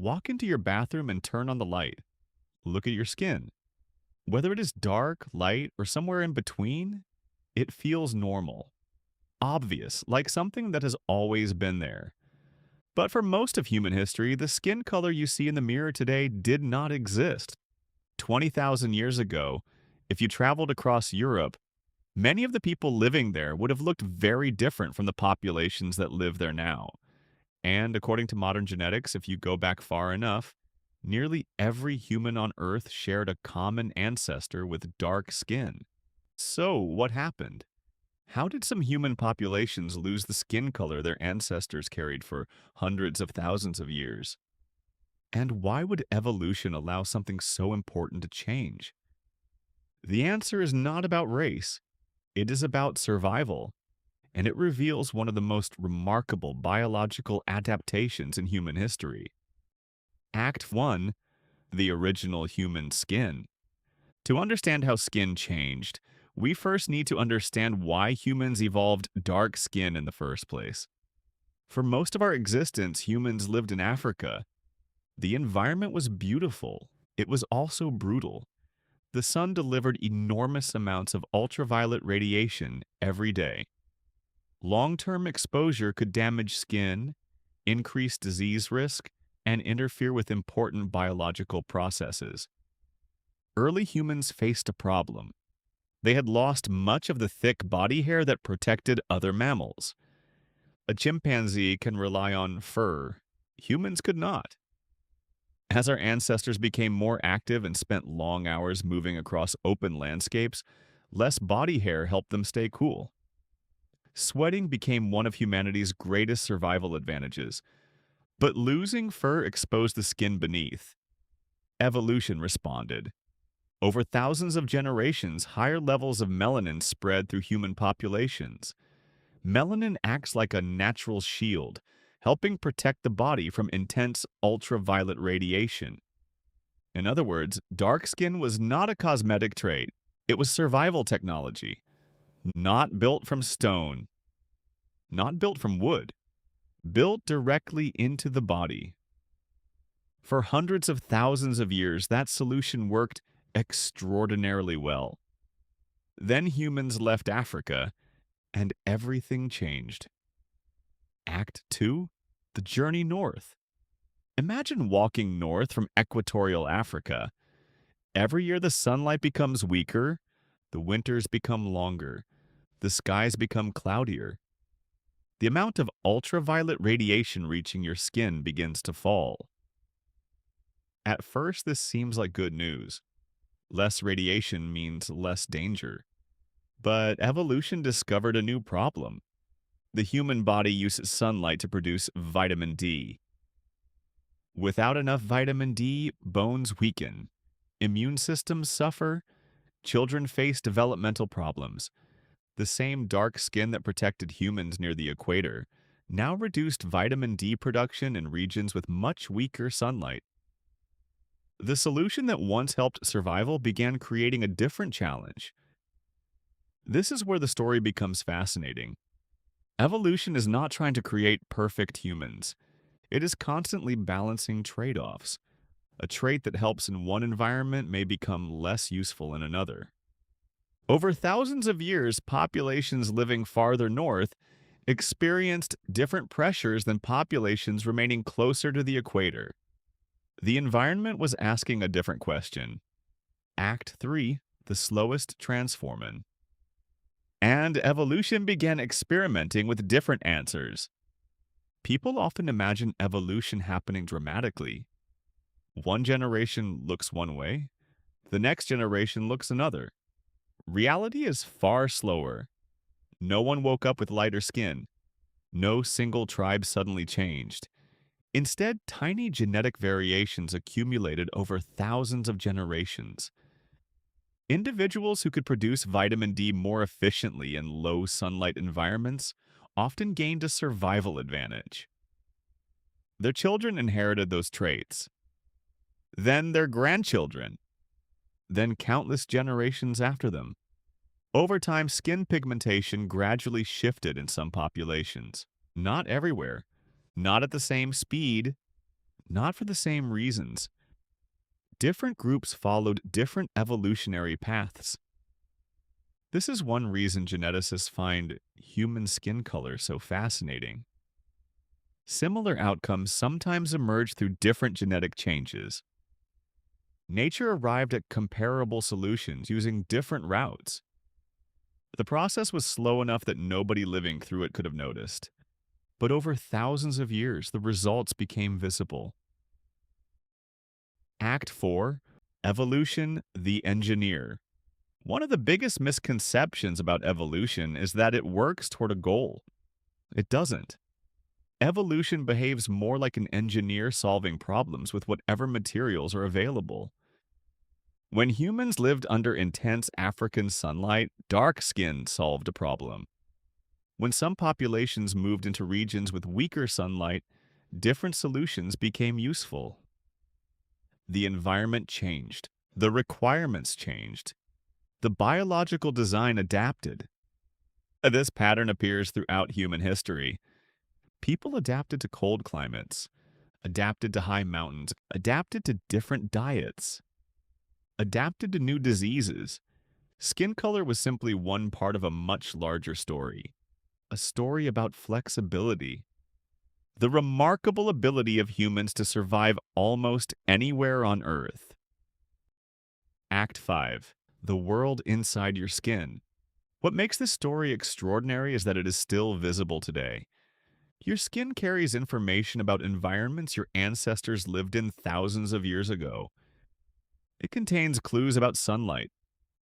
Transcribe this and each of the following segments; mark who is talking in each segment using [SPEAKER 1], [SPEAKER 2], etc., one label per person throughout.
[SPEAKER 1] Walk into your bathroom and turn on the light. Look at your skin. Whether it is dark, light, or somewhere in between, it feels normal, obvious, like something that has always been there. But for most of human history, the skin color you see in the mirror today did not exist. 20,000 years ago, if you traveled across Europe, many of the people living there would have looked very different from the populations that live there now. And according to modern genetics, if you go back far enough, nearly every human on Earth shared a common ancestor with dark skin. So, what happened? How did some human populations lose the skin color their ancestors carried for hundreds of thousands of years? And why would evolution allow something so important to change? The answer is not about race, it is about survival, and it reveals one of the most remarkable biological adaptations in human history. Act 1: The original human skin. To understand how skin changed, we first need to understand why humans evolved dark skin in the first place. For most of our existence, humans lived in Africa. The environment was beautiful. It was also brutal. The sun delivered enormous amounts of ultraviolet radiation every day. Long-term exposure could damage skin, increase disease risk, and interfere with important biological processes. Early humans faced a problem. They had lost much of the thick body hair that protected other mammals. A chimpanzee can rely on fur. Humans could not. As our ancestors became more active and spent long hours moving across open landscapes, less body hair helped them stay cool. Sweating became one of humanity's greatest survival advantages, but losing fur exposed the skin beneath. Evolution responded. Over thousands of generations, higher levels of melanin spread through human populations. Melanin acts like a natural shield, helping protect the body from intense ultraviolet radiation. In other words, dark skin was not a cosmetic trait, it was survival technology. Not built from stone, not built from wood, built directly into the body. For hundreds of thousands of years, that solution worked extraordinarily well. Then humans left Africa, and everything changed. Act 2: The journey north. Imagine walking north from equatorial Africa. Every year the sunlight becomes weaker, the winters become longer, the skies become cloudier. The amount of ultraviolet radiation reaching your skin begins to fall. At first, this seems like good news. Less radiation means less danger. But evolution discovered a new problem. The human body uses sunlight to produce vitamin D. Without enough vitamin D, bones weaken, immune systems suffer, children face developmental problems. The same dark skin that protected humans near the equator now reduced vitamin D production in regions with much weaker sunlight. The solution that once helped survival began creating a different challenge. This is where the story becomes fascinating. Evolution is not trying to create perfect humans. It is constantly balancing trade-offs. A trait that helps in one environment may become less useful in another. Over thousands of years, populations living farther north experienced different pressures than populations remaining closer to the equator. The environment was asking a different question. Act 3: The slowest transformin. And evolution began experimenting with different answers. People often imagine evolution happening dramatically. One generation looks one way, the next generation looks another. Reality is far slower. No one woke up with lighter skin. No single tribe suddenly changed. Instead, tiny genetic variations accumulated over thousands of generations. Individuals who could produce vitamin D more efficiently in low sunlight environments often gained a survival advantage. Their children inherited those traits. Then their grandchildren. Then countless generations after them. Over time, skin pigmentation gradually shifted in some populations. Not everywhere. Not at the same speed. not for the same reasons. Different groups followed different evolutionary paths. This is one reason geneticists find human skin color so fascinating. Similar outcomes sometimes emerge through different genetic changes. Nature arrived at comparable solutions using different routes. The process was slow enough that nobody living through it could have noticed. But over thousands of years, the results became visible. Act 4, Evolution, the Engineer. One of the biggest misconceptions about evolution is that it works toward a goal. It doesn't. Evolution behaves more like an engineer solving problems with whatever materials are available. When humans lived under intense African sunlight, dark skin solved a problem. When some populations moved into regions with weaker sunlight, different solutions became useful. The environment changed. The requirements changed. The biological design adapted. This pattern appears throughout human history. People adapted to cold climates, adapted to high mountains, adapted to different diets, adapted to new diseases. Skin color was simply one part of a much larger story, a story about flexibility. The remarkable ability of humans to survive almost anywhere on Earth. Act 5. The world inside your skin. What makes this story extraordinary is that it is still visible today. Your skin carries information about environments your ancestors lived in thousands of years ago. It contains clues about sunlight,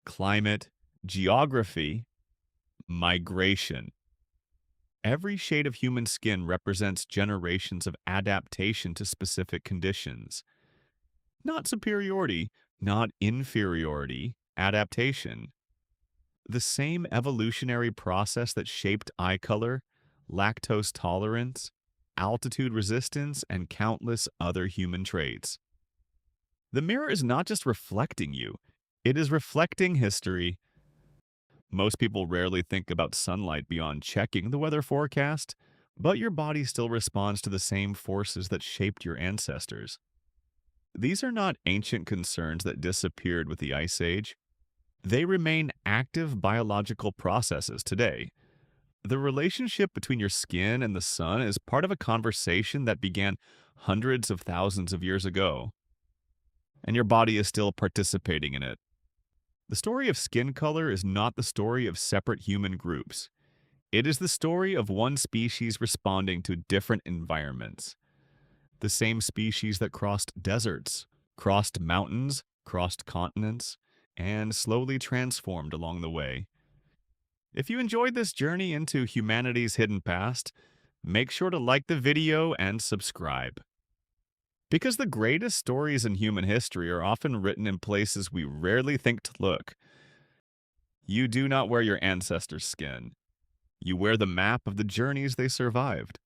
[SPEAKER 1] climate, geography, migration. Every shade of human skin represents generations of adaptation to specific conditions. Not superiority, not inferiority, adaptation. The same evolutionary process that shaped eye color, lactose tolerance, altitude resistance, and countless other human traits. The mirror is not just reflecting you, it is reflecting history. Most people rarely think about sunlight beyond checking the weather forecast, but your body still responds to the same forces that shaped your ancestors. These are not ancient concerns that disappeared with the Ice Age. They remain active biological processes today. The relationship between your skin and the sun is part of a conversation that began hundreds of thousands of years ago, and your body is still participating in it. The story of skin color is not the story of separate human groups. It is the story of one species responding to different environments. The same species that crossed deserts, crossed mountains, crossed continents, and slowly transformed along the way. If you enjoyed this journey into humanity's hidden past, make sure to like the video and subscribe. Because the greatest stories in human history are often written in places we rarely think to look. You do not wear your ancestors' skin. You wear the map of the journeys they survived.